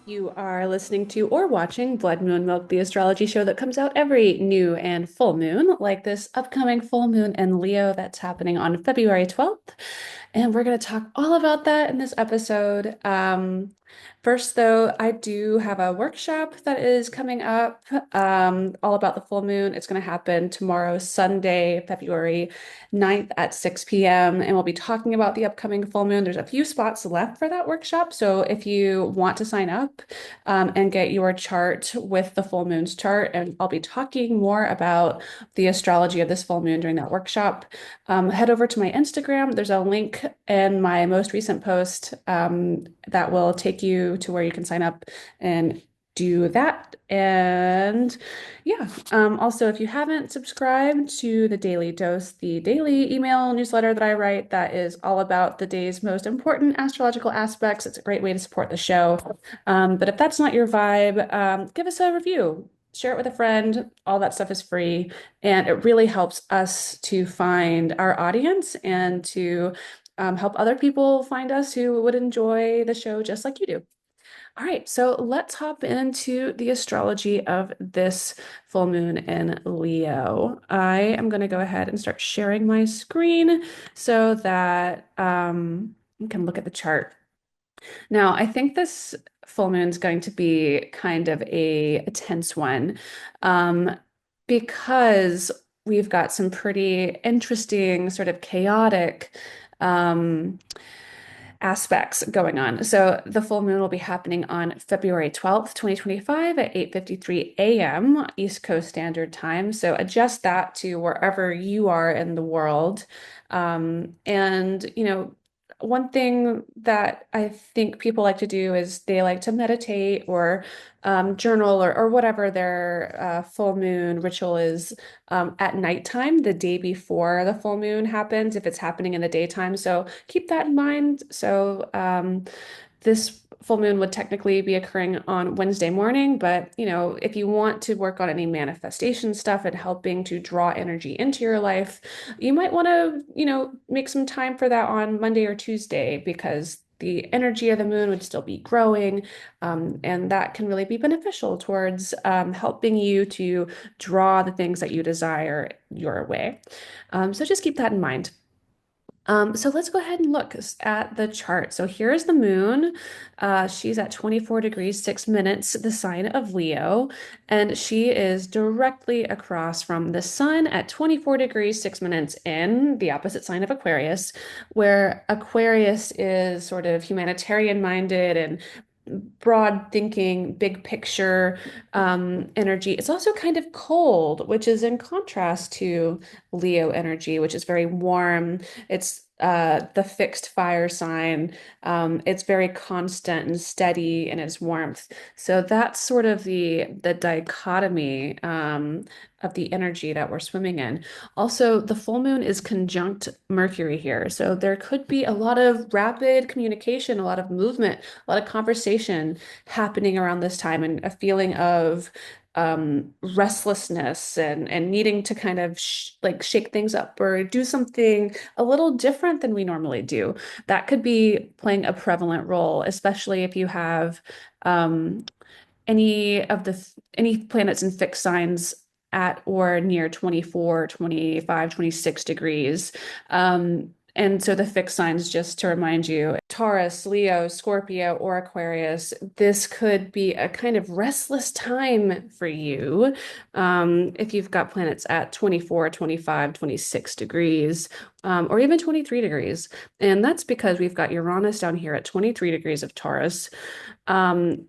You are listening to or watching Blood Moon Milk, the astrology show that comes out every new and full moon, like this upcoming full moon in Leo that's happening on February 12th. And we're going to talk all about that in this episode. First, though, I do have a workshop that is coming up all about the full moon. It's going to happen tomorrow, Sunday, February 9th at 6 p.m. And we'll be talking about the upcoming full moon. There's a few spots left for that workshop. So if you want to sign up and get your chart with the full moon's chart, and I'll be talking more about the astrology of this full moon during that workshop, head over to my Instagram. There's a link in my most recent post that will take you to where you can sign up and do that. And yeah, also, if you haven't subscribed to the Daily Dose, the daily email newsletter that I write, that is all about the day's most important astrological aspects. It's a great way to support the show. But if that's not your vibe, give us a review. Share it with a friend. All that stuff is free. And it really helps us to find our audience and to help other people find us who would enjoy the show just like you do. All right, so let's hop into the astrology of this full moon in Leo. I am going to go ahead and start sharing my screen so that you can look at the chart. Now, I think this full moon is going to be kind of a tense one um, because we've got some pretty interesting, sort of chaotic um, aspects going on. So the full moon will be happening on February 12th, 2025 at 8:53 a.m. East Coast Standard Time. So adjust that to wherever you are in the world. One thing that I think people like to do is they like to meditate or journal or whatever their full moon ritual is at nighttime, the day before the full moon happens, if it's happening in the daytime. So keep that in mind. So this full moon would technically be occurring on Wednesday morning, but if you want to work on any manifestation stuff and helping to draw energy into your life, you might want to, make some time for that on Monday or Tuesday because the energy of the moon would still be growing, and that can really be beneficial towards helping you to draw the things that you desire your way. So just keep that in mind. So let's go ahead and look at the chart. So here's the moon. She's at 24 degrees, 6 minutes, the sign of Leo, and she is directly across from the sun at 24 degrees, 6 minutes in the opposite sign of Aquarius, where Aquarius is sort of humanitarian minded and broad thinking, big picture energy. It's also kind of cold, which is in contrast to Leo energy, which is very warm. It's the fixed fire sign. It's very constant and steady in its warmth. So that's sort of the dichotomy of the energy that we're swimming in. Also, the full moon is conjunct Mercury here. So there could be a lot of rapid communication, a lot of movement, a lot of conversation happening around this time, and a feeling of restlessness and needing to kind of like shake things up or do something a little different than we normally do. That could be playing a prevalent role, especially if you have um, any planets in fixed signs at or near 24, 25, 26 degrees. And so the fixed signs, just to remind you, Taurus, Leo, Scorpio, or Aquarius, this could be a kind of restless time for you if you've got planets at 24, 25, 26 degrees, or even 23 degrees. And that's because we've got Uranus down here at 23 degrees of Taurus. Um,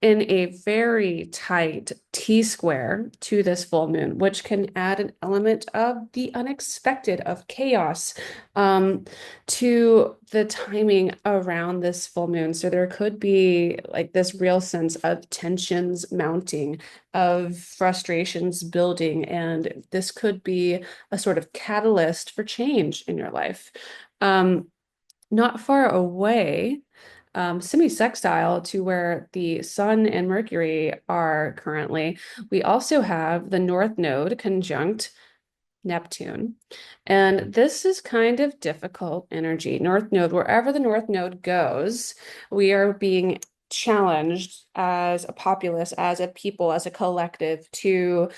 in a very tight T square to this full moon, which can add an element of the unexpected, of chaos, to the timing around this full moon. So there could be like this real sense of tensions mounting, of frustrations building, and this could be a sort of catalyst for change in your life. Um, Not far away, semi-sextile to where the Sun and Mercury are currently, we also have the North Node conjunct Neptune. And this is kind of difficult energy. North Node, wherever the North Node goes, we are being challenged as a populace, as a people, as a collective to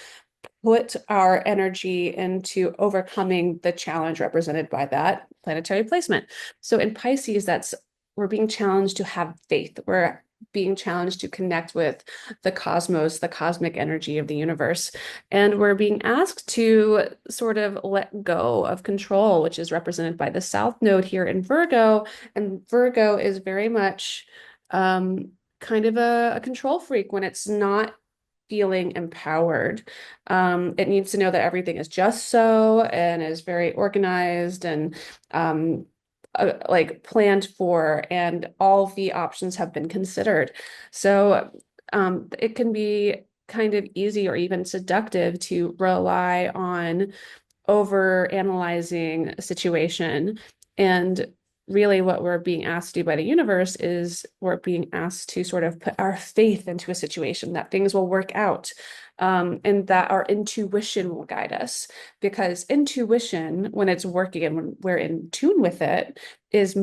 put our energy into overcoming the challenge represented by that planetary placement. So in Pisces, that's we're being challenged to have faith. We're being challenged to connect with the cosmos, the cosmic energy of the universe. And we're being asked to sort of let go of control, which is represented by the South Node here in Virgo. And Virgo is very much kind of a control freak when it's not feeling empowered. It needs to know that everything is just so and is very organized and like planned for, and all the options have been considered. So it can be kind of easy or even seductive to rely on over analyzing a situation. And really, what we're being asked to do by the universe is we're being asked to sort of put our faith into a situation that things will work out, and that our intuition will guide us. Because intuition, when it's working and when we're in tune with it, is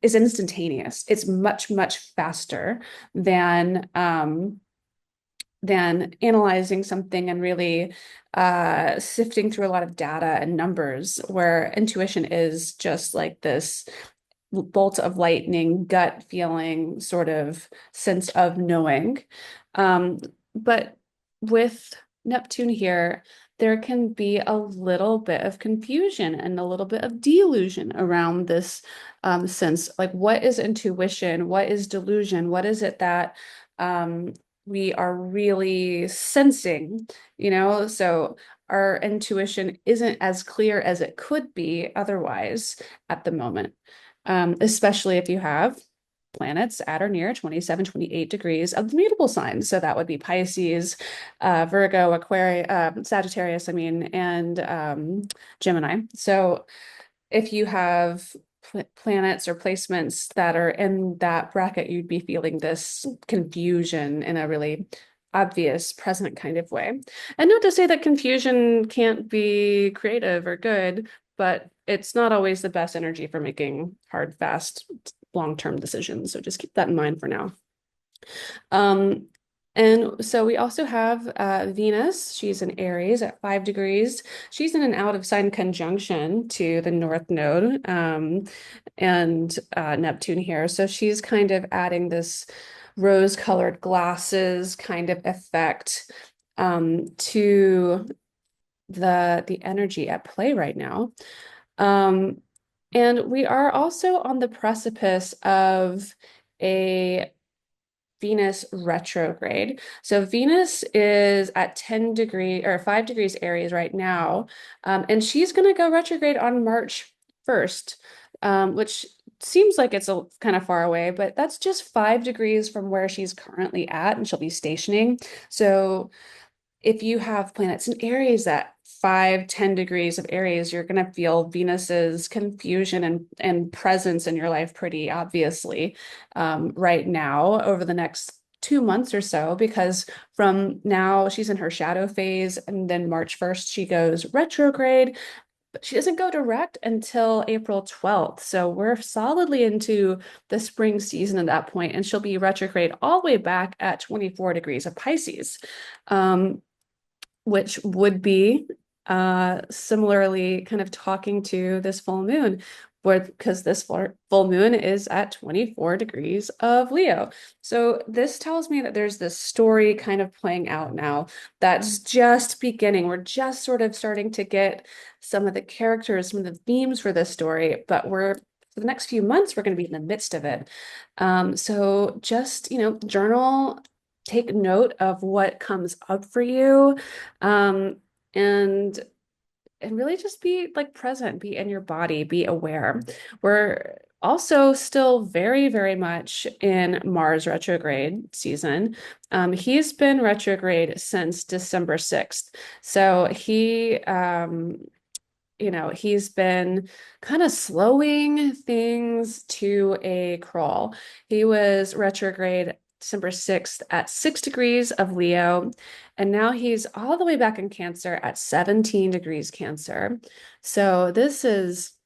instantaneous. It's much, much faster than analyzing something and really sifting through a lot of data and numbers, where intuition is just like this bolt of lightning, gut feeling sort of sense of knowing. But with Neptune here, there can be a little bit of confusion and a little bit of delusion around this sense. Like, what is intuition? What is delusion? What is it that we are really sensing, you know? So our intuition isn't as clear as it could be otherwise at the moment, especially if you have planets at or near 27, 28 degrees of the mutable signs. So that would be Pisces, Virgo, Aquarius, Sagittarius, I mean, and Gemini. So if you have planets or placements that are in that bracket, you'd be feeling this confusion in a really obvious present kind of way. And not to say that confusion can't be creative or good, but it's not always the best energy for making hard, fast, long-term decisions. So just keep that in mind for now. Um, and so we also have Venus. She's in Aries at 5 degrees. She's in an out of sign conjunction to the North Node, and Neptune here. So she's kind of adding this rose-colored glasses kind of effect to the energy at play right now. Um, and we are also on the precipice of a Venus retrograde. So Venus is at 10 degree or 5 degrees Aries right now. And she's going to go retrograde on March 1st, which seems like it's a kind of far away, but that's just 5 degrees from where she's currently at, and she'll be stationing. So if you have planets in Aries at 5, 10 degrees of Aries, you're going to feel Venus's confusion and presence in your life pretty obviously right now over the next 2 months or so, because from now she's in her shadow phase, and then March 1st she goes retrograde, but she doesn't go direct until April 12th. So we're solidly into the spring season at that point, and she'll be retrograde all the way back at 24 degrees of Pisces. Which would be similarly kind of talking to this full moon, because this full moon is at 24 degrees of Leo. So this tells me that there's this story kind of playing out now that's just beginning. We're just sort of starting to get some of the characters, some of the themes for this story, but for the next few months, we're going to be in the midst of it. So just, journal, take note of what comes up for you, um, and really just be like present, be in your body, be aware. We're also still very, very much in Mars retrograde season. He's been retrograde since December 6th. So he's been kind of slowing things to a crawl. He was retrograde December 6th at 6 degrees of Leo, and now he's all the way back in Cancer at 17 degrees Cancer. So this is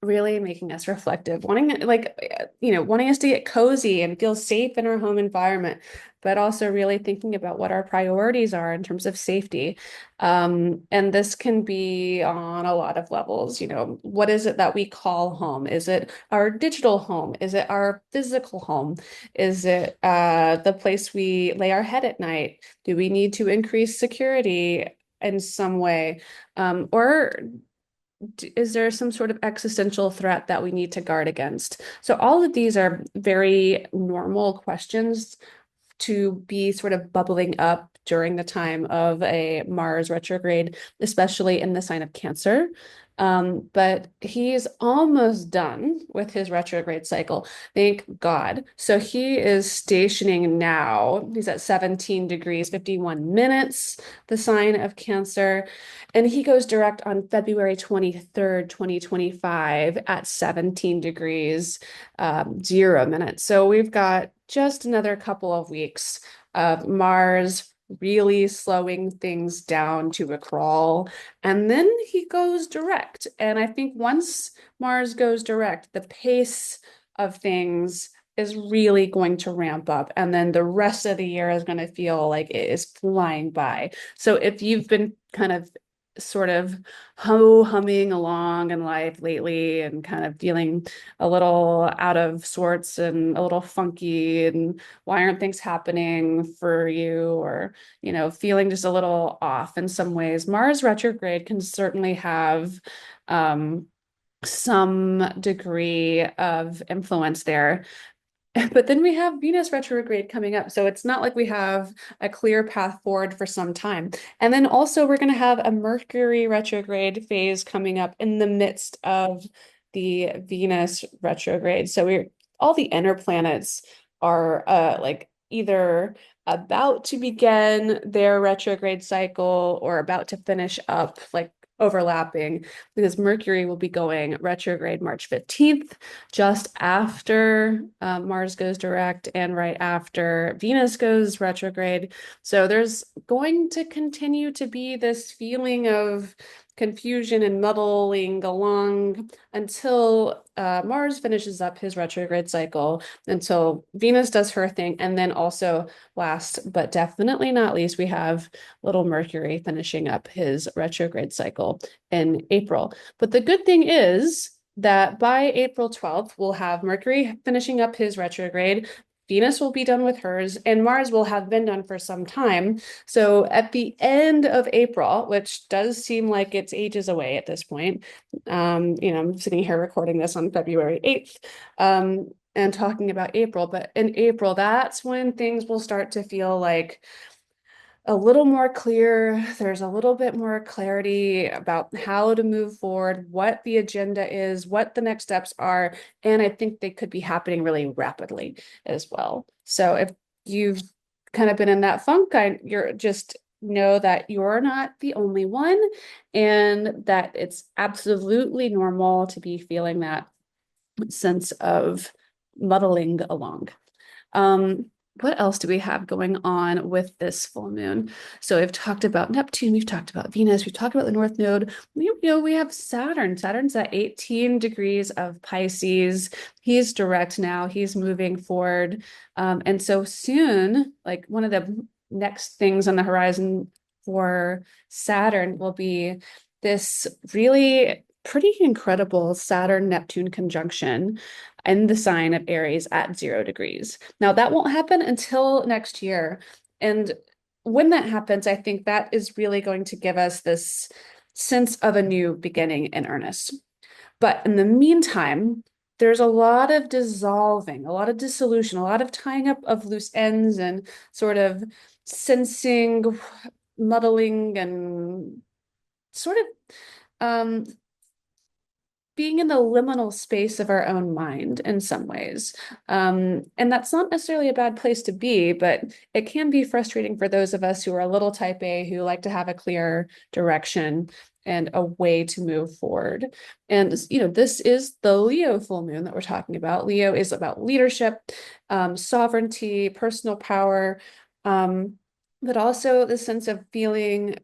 really making us reflective, wanting us to get cozy and feel safe in our home environment, but also really thinking about what our priorities are in terms of safety. And this can be on a lot of levels. What is it that we call home? Is it our digital home? Is it our physical home? Is it the place we lay our head at night? Do we need to increase security in some way? Or is there some sort of existential threat that we need to guard against? So all of these are very normal questions to be sort of bubbling up during the time of a Mars retrograde, especially in the sign of Cancer. But he's almost done with his retrograde cycle. Thank God. So he is stationing now. He's at 17 degrees, 51 minutes, the sign of Cancer. And he goes direct on February 23rd, 2025 at 17 degrees, 0 minutes. So we've got just another couple of weeks of Mars really slowing things down to a crawl. And then he goes direct. And I think once Mars goes direct, the pace of things is really going to ramp up. And then the rest of the year is going to feel like it is flying by. So if you've been kind of sort of humming along in life lately and kind of feeling a little out of sorts and a little funky and why aren't things happening for you, or feeling just a little off in some ways, Mars retrograde can certainly have some degree of influence there. But then we have Venus retrograde coming up. So it's not like we have a clear path forward for some time. And then also we're going to have a Mercury retrograde phase coming up in the midst of the Venus retrograde. So we're all the inner planets are like either about to begin their retrograde cycle or about to finish up, like overlapping, because Mercury will be going retrograde March 15th, just after Mars goes direct and right after Venus goes retrograde. So there's going to continue to be this feeling of confusion and muddling along until Mars finishes up his retrograde cycle, until Venus does her thing, and then also last but definitely not least, we have little Mercury finishing up his retrograde cycle in April. But the good thing is that by April 12th, we'll have Mercury finishing up his retrograde. Venus will be done with hers, and Mars will have been done for some time. So at the end of April, which does seem like it's ages away at this point, I'm sitting here recording this on February 8th, and talking about April, but in April, that's when things will start to feel like a little more clear. There's a little bit more clarity about how to move forward, what the agenda is, what the next steps are. And I think they could be happening really rapidly as well. So if you've kind of been in that funk, you're just know that you're not the only one and that it's absolutely normal to be feeling that sense of muddling along. Um, what else do we have going on with this full moon? So we've talked about Neptune, we've talked about Venus, we've talked about the North Node. We have Saturn. Saturn's at 18 degrees of Pisces. He's direct now. He's moving forward. And so soon, like one of the next things on the horizon for Saturn will be this really pretty incredible Saturn-Neptune conjunction in the sign of Aries at 0 degrees. Now, that won't happen until next year. And when that happens, I think that is really going to give us this sense of a new beginning in earnest. But in the meantime, there's a lot of dissolving, a lot of dissolution, a lot of tying up of loose ends and sort of sensing, muddling, and sort of being in the liminal space of our own mind in some ways. And that's not necessarily a bad place to be, but it can be frustrating for those of us who are a little type A, who like to have a clear direction and a way to move forward. And, this is the Leo full moon that we're talking about. Leo is about leadership, sovereignty, personal power, but also the sense of feeling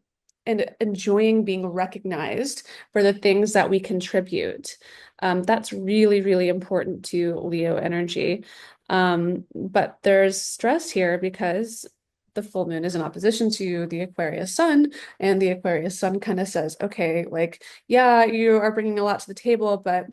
and enjoying being recognized for the things that we contribute. That's really, really important to Leo energy. But there's stress here because the full moon is in opposition to the Aquarius sun, and the Aquarius sun kind of says, okay, like, yeah, you are bringing a lot to the table, but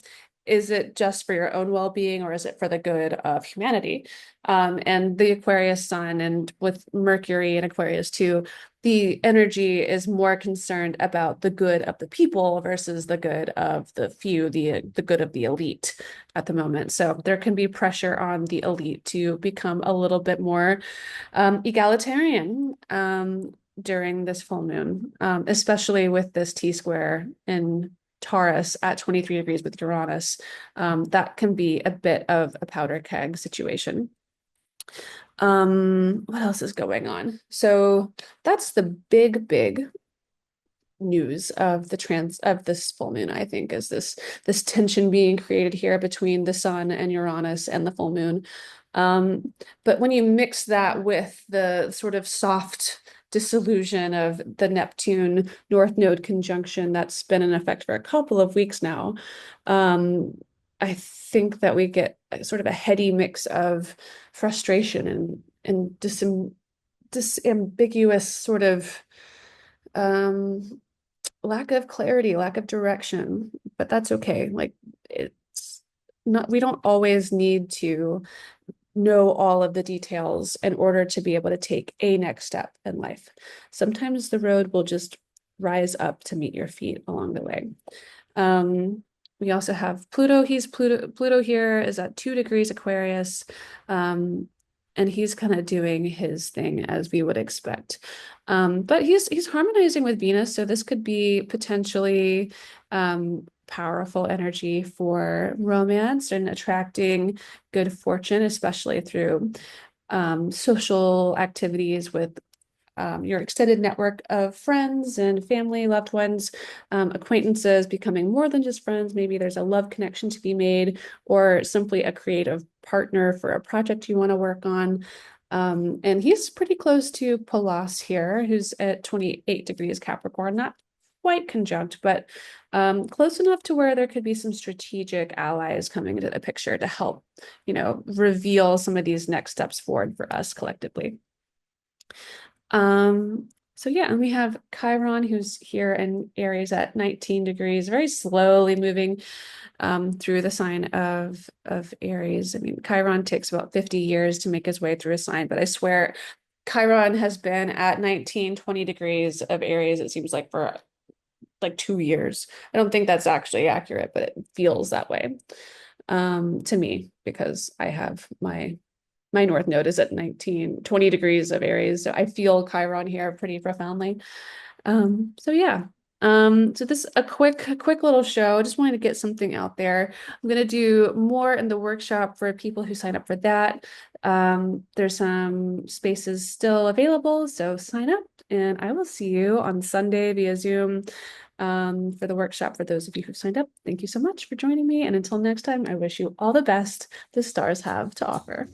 is it just for your own well-being or is it for the good of humanity? And the Aquarius sun, and with Mercury and Aquarius too, the energy is more concerned about the good of the people versus the good of the few, the good of the elite at the moment. So there can be pressure on the elite to become a little bit more egalitarian during this full moon, especially with this T-square in Taurus at 23 degrees with Uranus. That can be a bit of a powder keg situation. What else is going on? So that's the big news of this full moon, I think, is this tension being created here between the sun and Uranus and the full moon. But when you mix that with the sort of soft dissolution of the Neptune North Node conjunction that's been in effect for a couple of weeks now, I think that we get sort of a heady mix of frustration and disambiguous sort of lack of clarity, lack of direction, but that's okay. Like it's not, we don't always need to know all of the details in order to be able to take a next step in life. Sometimes the road will just rise up to meet your feet along the way. We also have Pluto. Pluto here is at 2 degrees Aquarius. And he's kind of doing his thing as we would expect. But he's harmonizing with Venus, so this could be potentially powerful energy for romance and attracting good fortune, especially through social activities with your extended network of friends and family, loved ones, acquaintances becoming more than just friends. Maybe there's a love connection to be made, or simply a creative partner for a project you want to work on. And he's pretty close to Pallas here, who's at 28 degrees Capricorn, not quite conjunct, but close enough to where there could be some strategic allies coming into the picture to help, reveal some of these next steps forward for us collectively. So yeah, and we have Chiron, who's here in Aries at 19 degrees, very slowly moving through the sign of Aries. I mean, Chiron takes about 50 years to make his way through a sign, but I swear Chiron has been at 19, 20 degrees of Aries, it seems like, for like 2 years. I don't think that's actually accurate, but it feels that way to me because I have my North Node is at 19, 20 degrees of Aries. So I feel Chiron here pretty profoundly. So yeah. So this a quick little show. I just wanted to get something out there. I'm gonna do more in the workshop for people who sign up for that. There's some spaces still available, so sign up and I will see you on Sunday via Zoom for the workshop for those of you who've signed up. Thank you so much for joining me. And until next time, I wish you all the best the stars have to offer.